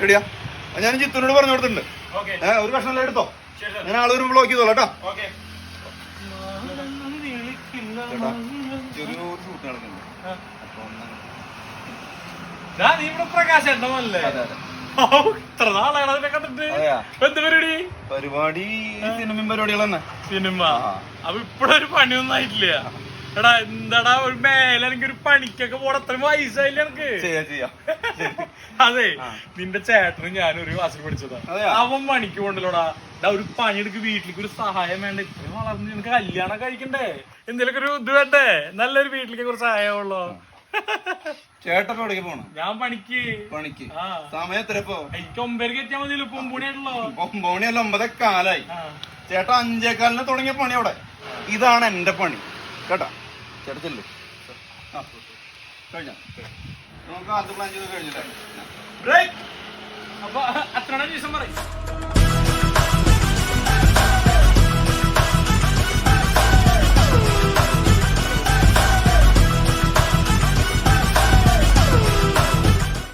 റെഡിയാ? ഞാൻ ജിത്തുനോട് പറഞ്ഞു കൊടുത്തിട്ടുണ്ട്. ഒരു കഷ്ണം എടുത്തോ, ഞാൻ ആള് വരുമ്പോൾ ബ്ലോക്ക് ചെയ്തോളാം കേട്ടോ. ചെറിയൊരു ഷൂട്ട് നടക്കുന്നുണ്ട്. പരിപാടി സിനിമയും പരിപാടികൾ തന്നെ. സിനിമ അപ്പൊ ഇപ്പഴൊരു പണിയൊന്നും ആയിട്ടില്ല. എടാ എന്താടാ ഒരു മേലെ എനിക്കൊരു പണിക്കൊക്കെ പോടെ അത്രയും വയസ്സായില്ല എനിക്ക്. അതെ, നിന്റെ ചേട്ടനും ഞാനൊരു ക്ലാസ്സിൽ പഠിച്ചതാ. അവൻ പണിക്ക് പോണ്ടല്ലോടാ. ഒരു പണിയെടുക്ക്, വീട്ടിലേക്ക് ഒരു സഹായം വേണ്ട. ഇത്രയും വളർന്ന് നിനക്ക് കല്യാണം കഴിക്കണ്ടേ, എന്തെങ്കിലുമൊക്കെ ഒരു ഇത് വേണ്ടേ, നല്ലൊരു വീട്ടിലേക്ക് ഒരു സഹായമുള്ളോ. ചേട്ടൻ എവിടേക്ക് പോണം? ഞാൻ പണിക്ക്. സമയം എത്രപ്പോ? എനിക്ക് 9:00 എത്തിയാൽ മതിയല്ലോ. 9 മണിയാണല്ലോ. 9 മണിയല്ല, 9:15. ചേട്ടാ 5:15 തുടങ്ങിയ പണി അവിടെ. ഇതാണ് എന്റെ പണി കേട്ടാ. ചേട്ടത്തില്ലേ കഴിഞ്ഞ നമുക്ക് അത് പ്ലാൻ ചെയ്ത് കഴിഞ്ഞില്ലേ? അപ്പൊ അത്ര ദിവസം പറയും.